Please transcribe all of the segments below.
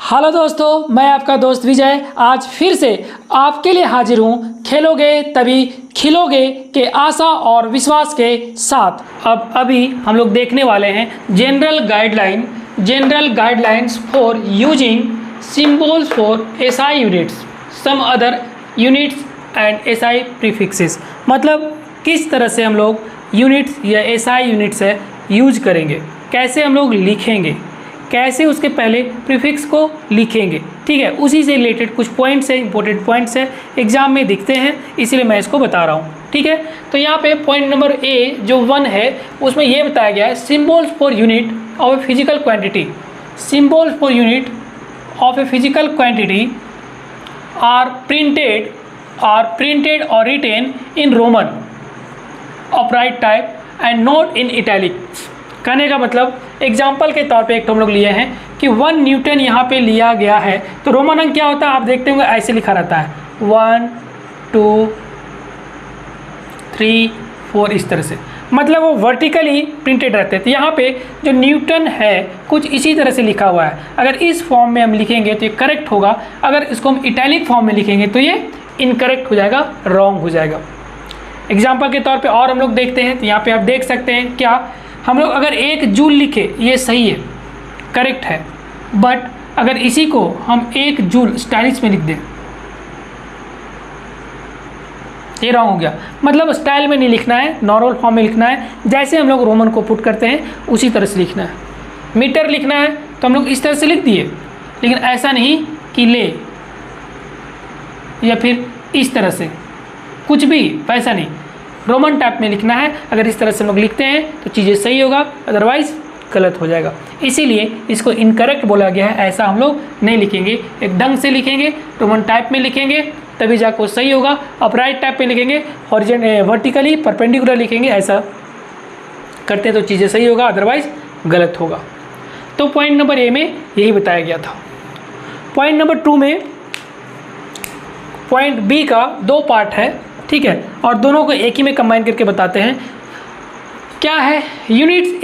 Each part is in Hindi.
हेलो दोस्तों, मैं आपका दोस्त विजय आज फिर से आपके लिए हाजिर हूँ खेलोगे तभी खिलोगे के आशा और विश्वास के साथ। अभी हम लोग देखने वाले हैं general guidelines for using symbols for SI units some other units and SI prefixes. मतलब किस तरह से हम लोग यूनिट्स या एसआई यूनिट्स है यूज करेंगे, कैसे हम लोग लिखेंगे, कैसे उसके पहले प्रीफिक्स को लिखेंगे। ठीक है, उसी से रिलेटेड कुछ पॉइंट्स है, इंपॉर्टेंट पॉइंट्स है, एग्जाम में दिखते हैं, इसीलिए मैं इसको बता रहा हूँ। ठीक है, तो यहाँ पे पॉइंट नंबर ए जो 1 है उसमें ये बताया गया है symbols for unit of a physical quantity. Symbols for unit of a physical quantity are printed और written in Roman upright type and not in italics. कहने का मतलब एग्जाम्पल के तौर पे एक तो हम लोग लिए हैं कि 1 न्यूटन यहाँ पे लिया गया है, तो रोमन अंक क्या होता है आप देखते होंगे ऐसे लिखा रहता है 1 2 3 4 इस तरह से, मतलब वो वर्टिकली प्रिंटेड रहते हैं। तो यहाँ पे जो न्यूटन है कुछ इसी तरह से लिखा हुआ है। अगर इस फॉर्म में हम लिखेंगे तो ये करेक्ट होगा, अगर इसको हम इटैलिक फॉर्म में लिखेंगे तो ये इनकरेक्ट हो जाएगा, रॉन्ग हो जाएगा। एग्जाम्पल के तौर पे और हम लोग देखते हैं, तो यहाँ पे आप देख सकते हैं क्या हम लोग अगर 1 जूल लिखे ये सही है, करेक्ट है, बट अगर इसी को हम 1 जूल स्टाइलिश में लिख दें ये रॉन्ग हो गया। मतलब स्टाइल में नहीं लिखना है, नॉर्मल फॉर्म में लिखना है, जैसे हम लोग रोमन को पुट करते हैं उसी तरह से लिखना है। मीटर लिखना है तो हम लोग इस तरह से लिख दिए, लेकिन ऐसा नहीं कि ले या फिर इस तरह से, कुछ भी वैसा नहीं, रोमन टाइप में लिखना है। अगर इस तरह से हम लोग लिखते हैं तो चीज़ें सही होगा, अदरवाइज गलत हो जाएगा। इसीलिए इसको इनकरेक्ट बोला गया है, ऐसा हम लोग नहीं लिखेंगे, एक ढंग से लिखेंगे, रोमन टाइप में लिखेंगे तभी जाकर सही होगा। अपराइट टाइप में लिखेंगे, वर्टिकली परपेंडिकुलर लिखेंगे, ऐसा करते तो चीज़ें सही होगा, अदरवाइज गलत होगा। तो पॉइंट नंबर ए में यही बताया गया था। पॉइंट नंबर 2 में पॉइंट बी का 2 पार्ट है, ठीक है, और दोनों को एक ही में कंबाइन करके बताते हैं। क्या है? Units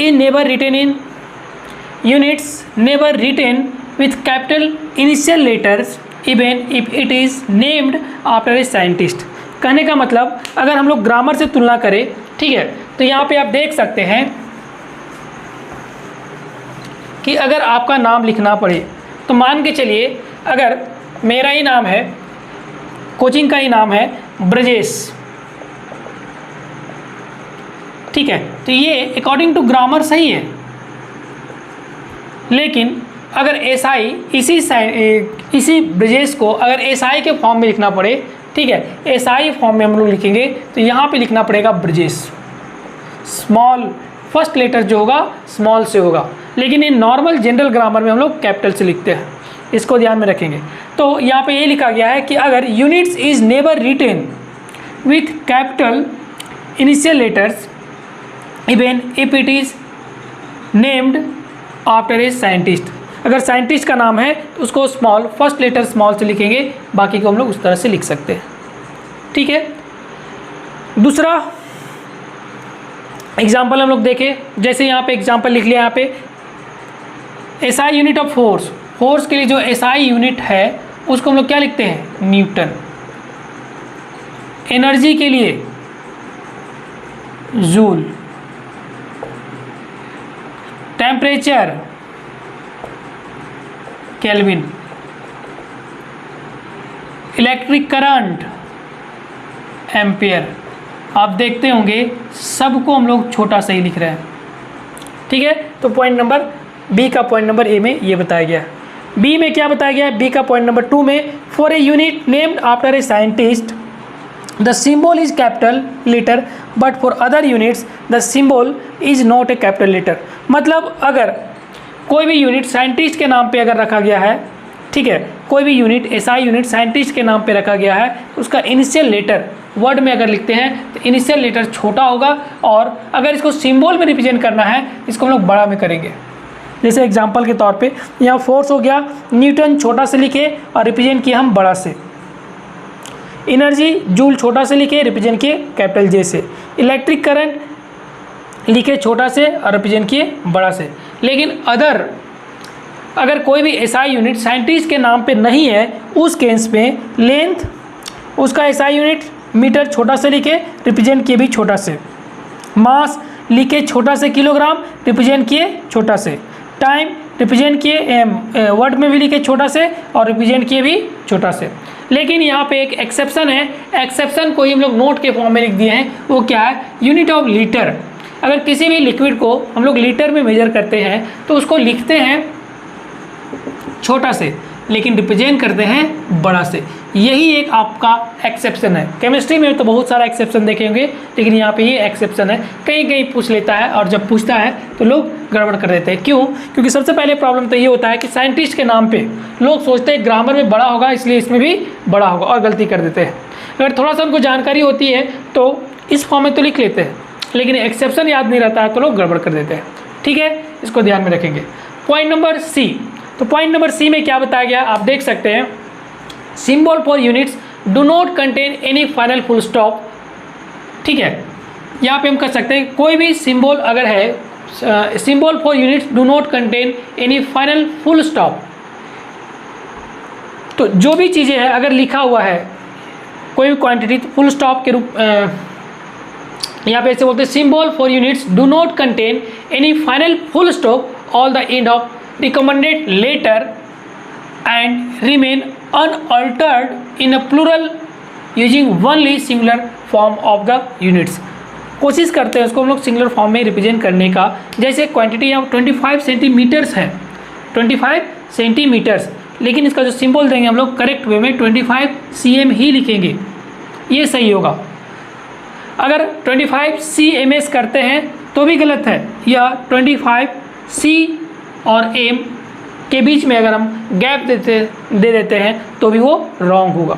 never written with capital initial letters even if it is named after a scientist. कहने का मतलब अगर हम लोग ग्रामर से तुलना करें, ठीक है, तो यहाँ पे आप देख सकते हैं कि अगर आपका नाम लिखना पड़े तो मान के चलिए अगर मेरा ही नाम है, कोचिंग का ही नाम है ब्रजेश, ठीक है, तो ये अकॉर्डिंग टू ग्रामर सही है। लेकिन अगर एसआई इसी ब्रजेश को अगर एसआई के फॉर्म में लिखना पड़े, ठीक है, एसआई फॉर्म में हम लोग लिखेंगे तो यहाँ पे लिखना पड़ेगा ब्रजेश, स्मॉल फर्स्ट लेटर जो होगा स्मॉल से होगा, लेकिन ये नॉर्मल जनरल ग्रामर में हम लोग कैपिटल से लिखते हैं, इसको ध्यान में रखेंगे। तो यहाँ पे ये लिखा गया है कि अगर units is never written with capital initial letters even if it is named after a scientist. अगर साइंटिस्ट का नाम है तो उसको स्मॉल फर्स्ट लेटर स्मॉल से लिखेंगे, बाकी को हम लोग उस तरह से लिख सकते हैं। ठीक है, दूसरा एग्जाम्पल हम लोग देखें, जैसे यहाँ पे एग्जाम्पल लिख लिया, यहाँ पे एसआई यूनिट ऑफ फोर्स के लिए जो एसआई यूनिट है उसको हम लोग क्या लिखते हैं? न्यूटन। एनर्जी के लिए joule, temperature kelvin, electric current ampere. आप देखते होंगे सबको हम लोग छोटा सा ही लिख रहे हैं। ठीक है, तो पॉइंट नंबर बी का पॉइंट नंबर ए में ये बताया गया। बी में क्या बताया गया है? बी का पॉइंट नंबर 2 में for a unit named after a scientist the symbol is capital letter but for other units the symbol is not a capital letter. मतलब अगर कोई भी यूनिट साइंटिस्ट के नाम पे अगर रखा गया है, ठीक है, कोई भी यूनिट एसआई यूनिट साइंटिस्ट के नाम पे रखा गया है, उसका इनिशियल लेटर वर्ड में अगर लिखते हैं तो इनिशियल लेटर छोटा होगा, और अगर इसको सिंबल में रिप्रेजेंट करना है इसको हम लोग बड़ा में करेंगे। जैसे एग्जांपल के तौर पे यहाँ फोर्स हो गया, न्यूटन छोटा से लिखे और रिप्रेजेंट किया हम बड़ा से। एनर्जी जूल छोटा से लिखे, रिप्रेजेंट किए कैपिटल जे से। इलेक्ट्रिक करंट लिखे छोटा से और रिप्रेजेंट किए बड़ा से। लेकिन अदर अगर कोई भी एसआई यूनिट साइंटिस्ट के नाम पे नहीं है उस केस में लेंथ उसका एसआई यूनिट मीटर छोटा से लिखे, रिप्रेजेंट किए भी छोटा से, मास लिखे छोटा से किलोग्राम, रिप्रेजेंट किए छोटा से, टाइम रिप्रेजेंट किए वर्ड में भी लिखे छोटा से और रिप्रेजेंट किए भी छोटा से। लेकिन यहाँ पे एक एक्सेप्शन है, एक्सेप्शन को ही हम लोग नोट के फॉर्म में लिख दिए हैं। वो क्या है? Unit of litre. अगर किसी भी लिक्विड को हम लोग लीटर में मेजर करते हैं तो उसको लिखते हैं छोटा से लेकिन रिप्रेजेंट करते हैं बड़ा से। यही एक आपका एक्सेप्शन है। केमिस्ट्री में तो बहुत सारा एक्सेप्शन देखे होंगे लेकिन यहाँ पे ये एक्सेप्शन है। कहीं कहीं पूछ लेता है और जब पूछता है तो लोग गड़बड़ कर देते हैं। क्यों? क्योंकि सबसे पहले प्रॉब्लम तो ये होता है कि साइंटिस्ट के नाम पे लोग सोचते हैं ग्रामर में बड़ा होगा इसलिए इसमें भी बड़ा होगा और गलती कर देते हैं। अगर थोड़ा सा उनको जानकारी होती है तो इस फॉर्म में तो लिख लेते हैं, लेकिन एक्सेप्शन याद नहीं रहता है तो लोग गड़बड़ कर देते हैं। ठीक है, इसको ध्यान में रखेंगे। पॉइंट नंबर सी, तो पॉइंट नंबर सी में क्या बताया गया आप देख सकते हैं, symbol for units do not contain any final full stop. ठीक है, यहाँ पे हम कर सकते हैं कोई भी सिंबल अगर है, symbol for units do not contain any final full stop, तो जो भी चीज़ें हैं अगर लिखा हुआ है कोई भी क्वांटिटी तो फुल स्टॉप के रूप यहाँ पे ऐसे बोलते हैं symbol for units do not contain any final full stop all the end of recommended letter and remain unaltered in a plural using only singular form of the units। कोशिश करते हैं उसको हम लोग सिंगुलर फॉर्म में रिप्रेजेंट करने का। जैसे क्वांटिटी यहाँ 25 सेंटीमीटर्स है, 25 सेंटीमीटर्स, लेकिन इसका जो सिंबल देंगे हम लोग करेक्ट वे में 25 cm ही लिखेंगे, ये सही होगा। अगर 25 cms करते हैं तो भी गलत है, या 25 c और एम के बीच में अगर हम गैप दे देते हैं तो भी वो रॉन्ग होगा।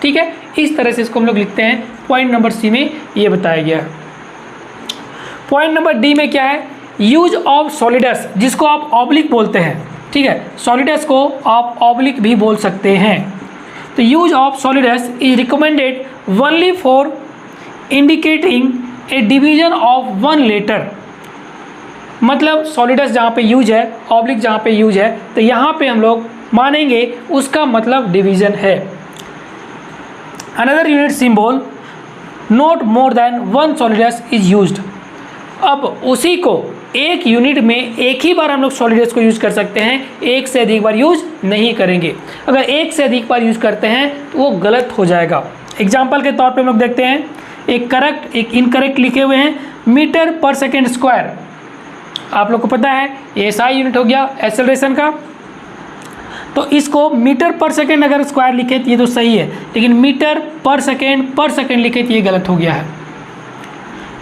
ठीक है, इस तरह से इसको हम लोग लिखते हैं। पॉइंट नंबर सी में ये बताया गया है। पॉइंट नंबर डी में क्या है? यूज ऑफ सॉलिडस, जिसको आप ऑब्लिक बोलते हैं। ठीक है, सॉलिडस को आप ऑब्लिक भी बोल सकते हैं। तो use of solidus is recommended only for indicating a division of one letter. मतलब सॉलिडस जहाँ पे यूज है, ऑब्लिक जहाँ पे यूज है, तो यहाँ पे हम लोग मानेंगे उसका मतलब डिवीजन है। Another unit symbol not more than one solids is used. अब उसी को एक यूनिट में एक ही बार हम लोग सॉलिडस को यूज कर सकते हैं, एक से अधिक बार यूज नहीं करेंगे। अगर एक से अधिक बार यूज करते हैं तो वो गलत हो जाएगा। एग्जाम्पल के तौर पे हम लोग देखते हैं, एक करेक्ट एक इनकरेक्ट लिखे हुए हैं, मीटर पर सेकेंड स्क्वायर। आप लोग को पता है ये एसआई यूनिट हो गया एक्सेलरेशन का, तो इसको मीटर पर सेकेंड अगर स्क्वायर लिखे तो ये तो सही है, लेकिन मीटर पर सेकेंड लिखे तो ये गलत हो गया है।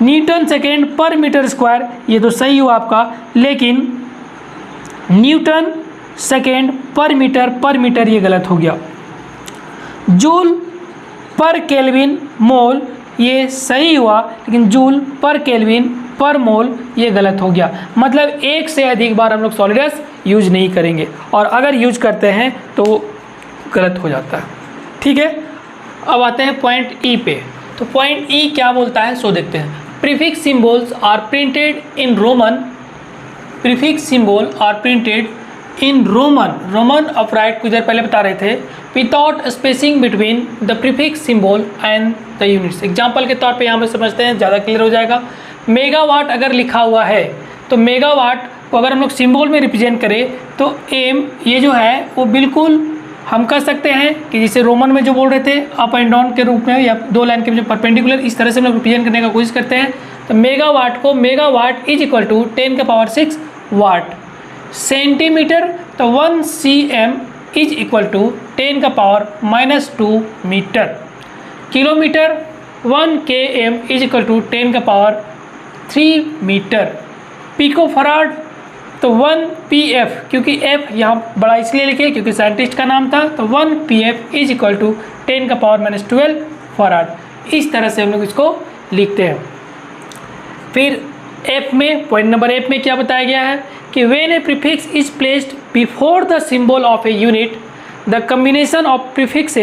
न्यूटन सेकेंड पर मीटर स्क्वायर ये तो सही हुआ आपका, लेकिन न्यूटन सेकेंड पर मीटर ये गलत हो गया। जूल पर केल्विन मोल ये सही हुआ, लेकिन जूल पर केल्विन पर मोल ये गलत हो गया। मतलब एक से अधिक बार हम लोग सॉलिडस यूज नहीं करेंगे, और अगर यूज करते हैं तो गलत हो जाता है। ठीक है, अब आते हैं पॉइंट ई पे। तो पॉइंट ई क्या बोलता है सो देखते हैं। Prefix symbols are printed in roman. Prefix symbol are printed in Roman upright कुछ देर पहले बता रहे थे, without spacing between the prefix symbol and the units. Example के तौर पे यहाँ पे समझते हैं, ज़्यादा क्लियर हो जाएगा। मेगावाट अगर लिखा हुआ है तो मेगावाट को अगर हम लोग सिंबल में रिप्रेजेंट करें तो एम ये जो है वो बिल्कुल हम कर सकते हैं कि जैसे रोमन में जो बोल रहे थे अप एंड डाउन के रूप में, या दो लाइन के जो परपेंडिकुलर, इस तरह से हम लोग रिप्रेजेंट करने का कोशिश करते हैं। तो मेगावाट को megawatt is equal to 10⁻⁶ watt. Centimetre तो 1 cm is equal to 10⁻⁻² metre. Kilometre 1 km is equal to 10⁻³ metre. Picofarad तो 1 pf, क्योंकि f यहाँ बड़ा इसलिए लिखे क्योंकि साइंटिस्ट का नाम था, तो 1 pf is equal to 10⁻⁻12 farad. इस तरह से हम लोग इसको लिखते हैं। फिर f में पॉइंट नंबर f में क्या बताया गया है कि when a prefix is placed before the symbol of a unit the combination of prefix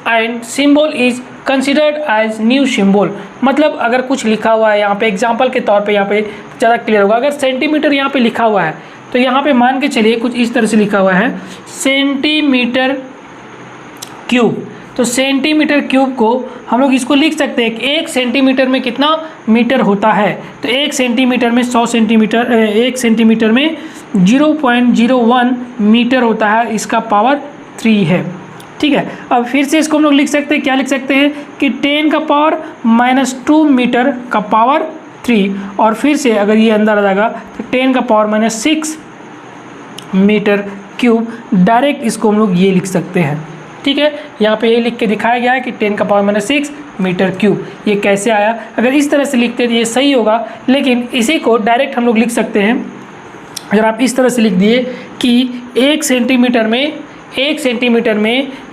and symbol is considered as new symbol. मतलब अगर कुछ लिखा हुआ है यहाँ पे, एग्जाम्पल के तौर पे यहाँ पे ज़्यादा क्लियर होगा, अगर सेंटीमीटर यहाँ पे लिखा हुआ है तो यहाँ पे मान के चलिए कुछ इस तरह से लिखा हुआ है सेंटीमीटर क्यूब। तो सेंटीमीटर क्यूब को हम लोग इसको लिख सकते हैं कि 1 सेंटीमीटर में कितना मीटर होता है। तो 1 सेंटीमीटर में 100 सेंटीमीटर, 1 सेंटीमीटर में 0.01 मीटर होता है, इसका पावर 3 है। ठीक है, अब फिर से इसको हम लोग लिख सकते हैं, क्या लिख सकते हैं कि 10 का पावर -2 मीटर का पावर 3, और फिर से अगर ये अंदर आ जाएगा तो 10 का पावर -6 मीटर क्यूब। डायरेक्ट इसको हम लोग ये लिख सकते हैं। ठीक है, यहाँ पे ये लिख के दिखाया गया है कि 10 का पावर -6 मीटर क्यूब। ये कैसे आया, अगर इस तरह से लिखते तो ये सही होगा, लेकिन इसी को डायरेक्ट हम लोग लिख सकते हैं। अगर आप इस तरह से लिख दिए कि 1 सेंटीमीटर में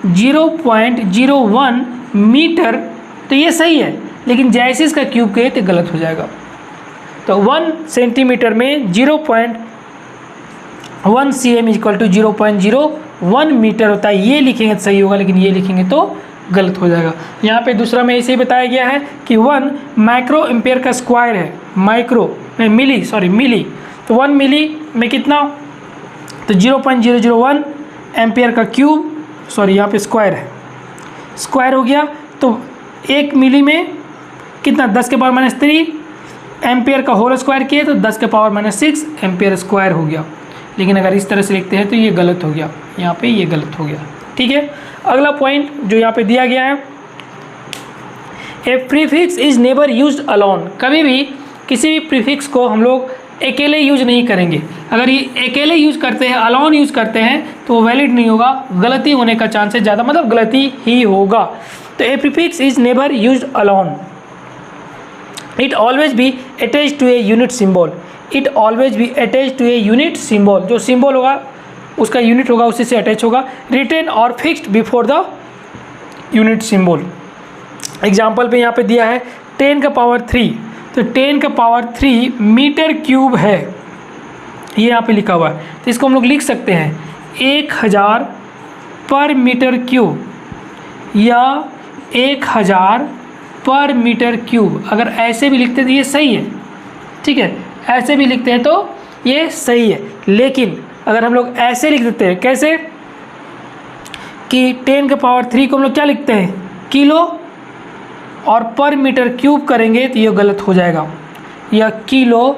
0.01 मीटर, तो ये सही है, लेकिन जैसे इसका क्यूब कहे तो गलत हो जाएगा। तो 1 सेंटीमीटर में 0.1 cm इक्वल टू 0.01 मीटर होता है, ये लिखेंगे तो सही होगा, लेकिन ये लिखेंगे तो गलत हो जाएगा। यहाँ पे दूसरा में ऐसे ही बताया गया है कि 1 माइक्रो एम्पेयर का स्क्वायर है, मिली। तो 1 मिली में कितना, तो 0.001 एम्पेयर का क्यूब, यहाँ पे स्क्वायर है, स्क्वायर हो गया। तो 1 मिली में कितना, 10 के पावर -3 एम्पेयर का होल स्क्वायर किए तो 10 के पावर -6 एम्पेयर स्क्वायर हो गया। लेकिन अगर इस तरह से लिखते हैं तो ये गलत हो गया, यहाँ पे ये गलत हो गया। ठीक है, अगला पॉइंट जो यहाँ पे दिया गया है, a prefix is never used alone. कभी भी किसी भी प्रीफिक्स को हम लोग अकेले यूज नहीं करेंगे। अगर ये अकेले यूज करते हैं, अलोन यूज करते हैं, तो वो वैलिड नहीं होगा, गलती होने का चांसेस ज़्यादा, मतलब गलती ही होगा। तो a prefix is never used alone, it always be attached to a unit symbol. It always be attach to a unit symbol, जो सिंबल होगा उसका यूनिट होगा, उसी से अटैच होगा। रिटेन और fixed before the unit symbol. Example पे यहाँ पे दिया है 10 का पावर 3, तो 10 का पावर 3 मीटर क्यूब है, ये यहाँ पे लिखा हुआ है। तो इसको हम लोग लिख सकते हैं 1000 पर मीटर क्यूब या 1000 पर मीटर क्यूब। अगर ऐसे भी लिखते हैं तो ये सही है। ठीक है, ऐसे भी लिखते हैं तो ये सही है, लेकिन अगर हम लोग ऐसे लिख देते हैं, कैसे कि 10 के पावर 3 को हम लोग क्या लिखते हैं, किलो, और पर मीटर क्यूब करेंगे तो ये गलत हो जाएगा, या किलो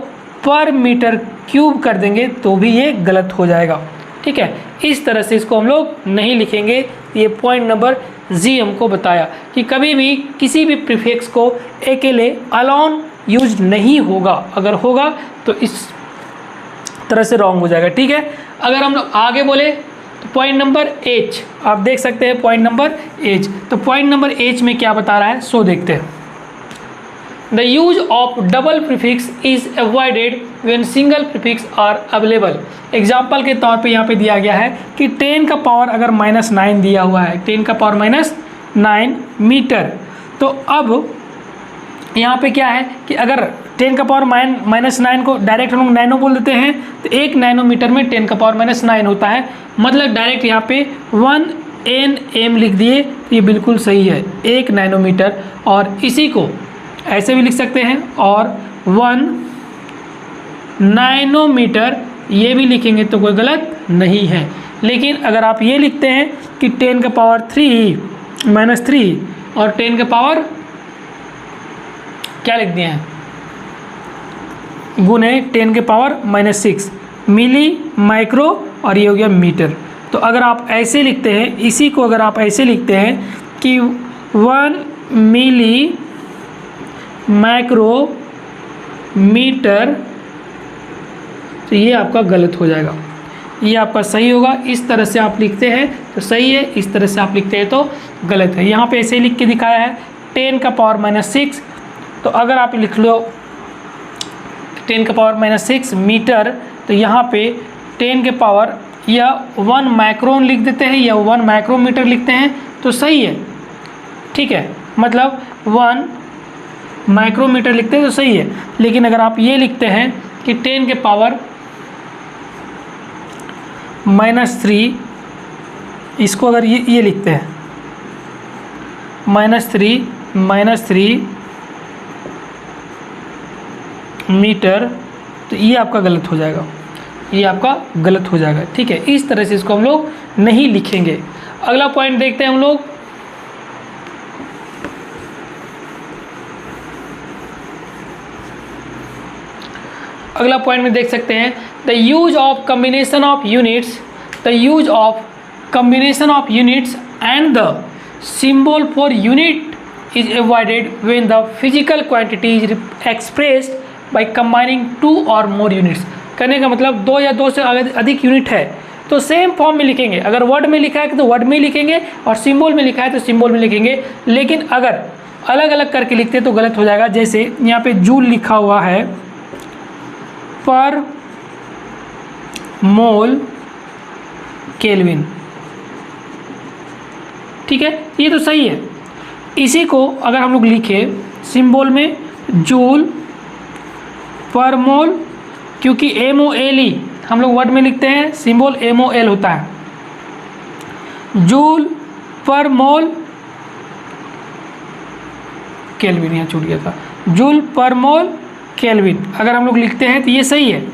पर मीटर क्यूब कर देंगे तो भी ये गलत हो जाएगा। ठीक है, इस तरह से इसको हम लोग नहीं लिखेंगे। ये पॉइंट नंबर जी हमको बताया कि कभी भी किसी भी प्रीफिक्स को अकेले अलोन यूज नहीं होगा, अगर होगा तो इस तरह से रॉन्ग हो जाएगा। ठीक है, अगर हम लोग आगे बोले तो पॉइंट नंबर एच, आप देख सकते हैं पॉइंट नंबर एच। तो पॉइंट नंबर एच में क्या बता रहा है, सो देखते हैं। The use of double prefix is avoided when single prefix are available. Example के तौर पे यहाँ पे दिया गया है कि 10 का पावर अगर -9 दिया हुआ है, 10 का पावर -9 मीटर, तो अब यहाँ पे क्या है कि अगर 10 का पावर -9 को डायरेक्ट हम लोग नैनो बोल देते हैं, तो 1 नैनोमीटर में 10 का पावर -9 होता है, मतलब डायरेक्ट यहाँ पे 1 nm लिख दिए तो ये बिल्कुल सही है, 1 नैनोमीटर। और इसी को ऐसे भी लिख सकते हैं, और 1 नैनोमीटर ये भी लिखेंगे तो कोई गलत नहीं है। लेकिन अगर आप ये लिखते हैं कि 10 का पावर 3 और 10 का पावर क्या लिख दिए हैं, गुने 10 के पावर -6 मिली, माइक्रो, और ये हो गया मीटर। तो अगर आप ऐसे लिखते हैं, इसी को अगर आप ऐसे लिखते हैं कि 1 मिली माइक्रो मीटर, तो ये आपका गलत हो जाएगा, ये आपका सही होगा। इस तरह से आप लिखते हैं तो सही है, इस तरह से आप लिखते हैं तो गलत है। यहाँ पे ऐसे लिख के दिखाया है 10 का पावर -6, तो अगर आप लिख लो 10 का पावर -6 मीटर, तो यहाँ पे 10 के पावर या 1 माइक्रोन लिख देते हैं या 1 माइक्रोमीटर लिखते हैं तो सही है। ठीक है, मतलब 1 माइक्रोमीटर लिखते हैं तो सही है। लेकिन अगर आप ये लिखते हैं कि 10 के पावर -3, इसको अगर ये लिखते हैं -3 मीटर, तो ये आपका गलत हो जाएगा। ये आपका गलत हो जाएगा। ठीक है, इस तरह से इसको हम लोग नहीं लिखेंगे। अगला पॉइंट देखते हैं हम लोग। अगला पॉइंट में देख सकते हैं the use of combination of units, the use of combination of units and the symbol for unit is avoided when the physical quantity is expressed by combining two or more units। कहने का मतलब दो या दो से अधिक यूनिट है तो सेम फॉर्म में लिखेंगे। अगर वर्ड में लिखा है तो वर्ड में लिखेंगे और सिंबल में लिखा है तो सिंबल में लिखेंगे, लेकिन अगर अलग अलग करके लिखते हैं तो गलत हो जाएगा। जैसे यहाँ पे जूल लिखा हुआ है पर मोल केल्विन, ठीक है, ये तो सही है। इसी को अगर हम लोग लिखे सिंबल में जूल पर मोल, क्योंकि MOLE हम लोग वर्ड में लिखते हैं, सिंबल MOL होता है, जूल पर मोल केल्विन, यहाँ छूट गया था, जूल पर मोल केल्विन अगर हम लोग लिखते हैं तो ये सही है।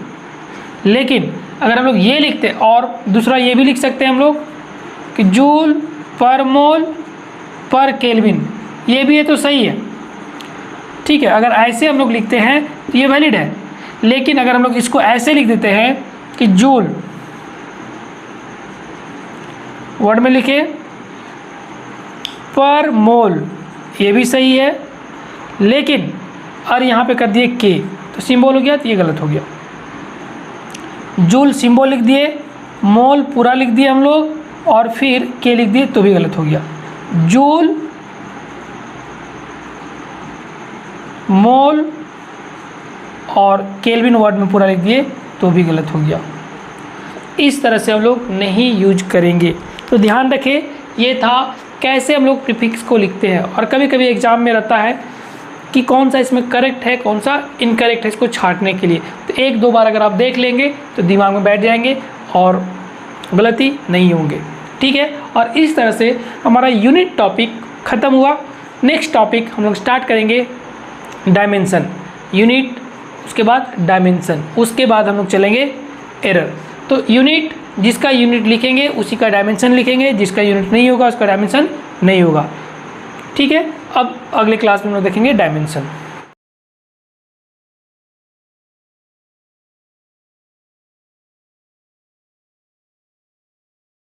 लेकिन अगर हम लोग ये लिखते हैं और दूसरा ये भी लिख सकते हैं हम लोग कि जूल पर मोल पर केल्विन, ये भी है तो सही है। ठीक है, अगर ऐसे हम लोग लिखते हैं तो ये वैलिड है। लेकिन अगर हम लोग इसको ऐसे लिख देते हैं कि जूल वर्ड में लिखे पर मोल, ये भी सही है, लेकिन और यहाँ पे कर दिए के तो सिंबल हो गया, तो ये गलत हो गया। जूल सिंबल लिख दिए, मोल पूरा लिख दिए हम लोग और फिर के लिख दिए तो भी गलत हो गया। जूल मोल और केल्विन वर्ड में पूरा लिख दिए तो भी गलत हो गया। इस तरह से हम लोग नहीं यूज करेंगे। तो ध्यान रखें, ये था कैसे हम लोग प्रीफिक्स को लिखते हैं। और कभी कभी एग्जाम में रहता है कि कौन सा इसमें करेक्ट है कौन सा इनकरेक्ट है, इसको छांटने के लिए। तो एक दो बार अगर आप देख लेंगे तो दिमाग में बैठ जाएंगे और गलती नहीं होंगे। ठीक है, और इस तरह से हमारा यूनिट टॉपिक ख़त्म हुआ। नेक्स्ट टॉपिक हम लोग स्टार्ट करेंगे डायमेंशन। यूनिट, उसके बाद डायमेंशन, उसके बाद हम लोग चलेंगे एरर। तो यूनिट, जिसका यूनिट लिखेंगे उसी का डायमेंशन लिखेंगे, जिसका यूनिट नहीं होगा उसका डायमेंशन नहीं होगा। ठीक है, अब अगले क्लास में हम लोग देखेंगे डायमेंशन।